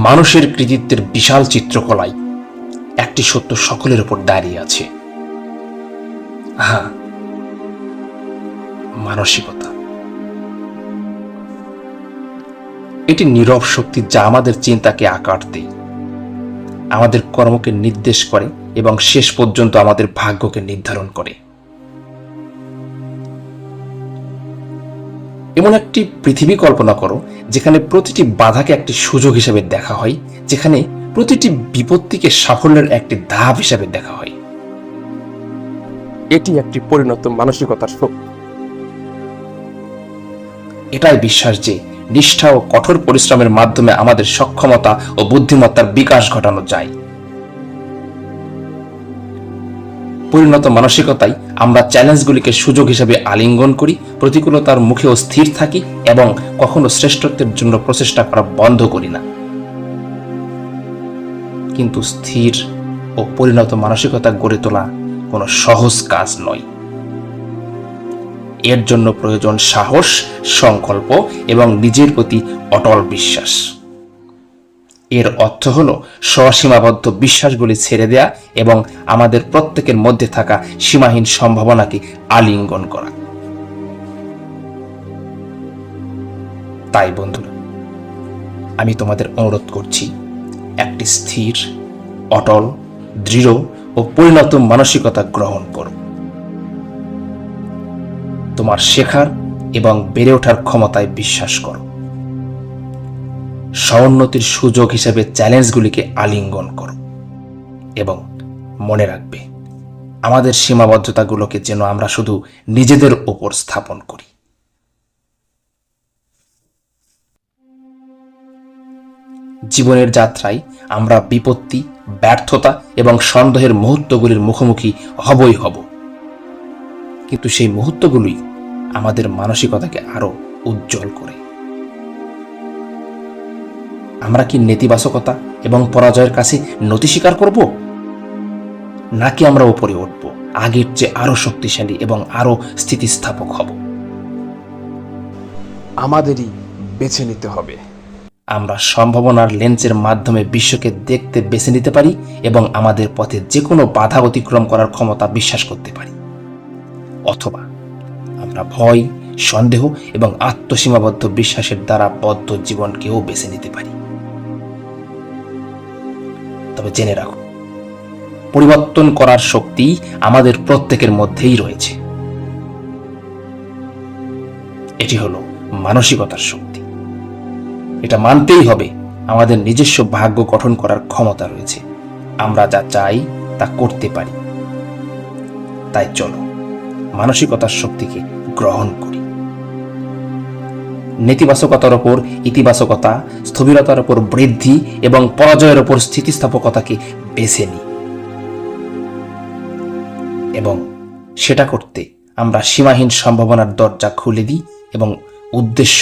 মানুষের কৃতিত্বের বিশাল চিত্রকলায় একটি সত্য সকলের উপর দাঁড়িয়ে আছে। হ্যাঁ, মানসিকতা। এটি নীরব শক্তি যা আমাদের চিন্তাকে আকার দেয়, আমাদের কর্মকে নির্দেশ করে এবং শেষ পর্যন্ত আমাদের ভাগ্যকে নির্ধারণ করে। এমন একটি পৃথিবী কল্পনা করো যেখানে প্রতিটি বাধাকে একটি সুযোগ হিসেবে দেখা হয়, যেখানে প্রতিটি বিপত্তিকে সাফল্যের একটি ধাপ হিসেবে দেখা হয়। এটি একটি পরিণত মানসিকতার শক্তি। এটাই বিশ্বাস যে নিষ্ঠা ও কঠোর পরিশ্রমের মাধ্যমে আমাদের সক্ষমতা ও বুদ্ধিমত্তার বিকাশ ঘটানো যায়। পরিণত মানসিকতায় আমরা চ্যালেঞ্জগুলিকে সুযোগ হিসেবে আলিঙ্গন করি, প্রতিকূলতার মুখেও স্থির থাকি এবং কখনো শ্রেষ্ঠত্বের জন্য প্রচেষ্টা করা বন্ধ করি না। কিন্তু স্থির ও পরিণত মানসিকতা গড়ে তোলা কোনো সহজ কাজ নয়। এর জন্য প্রয়োজন সাহস, সংকল্প এবং নিজের প্রতি অটল বিশ্বাস। এর অর্থ হল স্বসীমাবদ্ধ বিশ্বাসগুলি ছেড়ে দেয়া এবং আমাদের প্রত্যেকের মধ্যে থাকা সীমাহীন সম্ভাবনাকে আলিঙ্গন করা। তাই বন্ধুরা, আমি তোমাদের অনুরোধ করছি, একটি স্থির, অটল, দৃঢ় ও পরিণত মানসিকতা গ্রহণ করো। তোমার শেখার এবং বেড়ে ওঠার ক্ষমতায় বিশ্বাস করো। সমুন্নতির সুযোগ হিসেবে চ্যালেঞ্জগুলিকে আলিঙ্গন করো এবং মনে রাখবে, আমাদের সীমাবদ্ধতাগুলোকে যেন আমরা শুধু নিজেদের ওপর স্থাপন করি। জীবনের যাত্রায় আমরা বিপত্তি, ব্যর্থতা এবং সন্দেহের মুহূর্তগুলির মুখোমুখি হবই হব, কিন্তু সেই মুহূর্তগুলি আমাদের মানসিকতাকে আরো উজ্জ্বল করে। আমরা কি নেতিবাচকতা এবং পরাজয়ের কাছে নতি স্বীকার করব, নাকি আমরা উপরে উঠব, আগের চেয়ে আরো শক্তিশালী এবং আরো স্থিতিস্থাপক হব? আমাদেরই বেছে নিতে হবে। আমরা সম্ভাবনার লেন্সের মাধ্যমে বিশ্বকে দেখতে বেছে নিতে পারি এবং আমাদের পথে যে কোনো বাধা অতিক্রম করার ক্ষমতা বিশ্বাস করতে পারি। অথবা আমরা ভয়, সন্দেহ এবং আত্মসীমাবদ্ধ বিশ্বাসের দ্বারা বদ্ধ জীবনকেও বেছে নিতে পারি। তবে জেনে রাখো, পরিবর্তন করার শক্তি আমাদের প্রত্যেকের মধ্যেই রয়েছে। এটি হলো মানসিকতার শক্তি। এটা মানতেই হবে, আমাদের নিজস্ব ভাগ্য গঠন করার ক্ষমতা রয়েছে। আমরা যা চাই তা করতে পারি। তাই চলো মানসিকতার শক্তিকে গ্রহণ করি। নেতিবাচকতার ওপর ইতিবাচকতা, স্থবিরতার ওপর বৃদ্ধি এবং পরাজয়ের ওপর স্থিতিস্থাপকতাকে বেছে নিই। এবং সেটা করতে আমরা সীমাহীন সম্ভাবনার দরজা খুলে দিই এবং উদ্দেশ্য,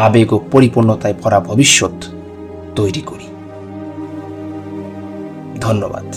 আবেগ ও পরিপূর্ণতায় ভরা ভবিষ্যৎ তৈরি করি। ধন্যবাদ।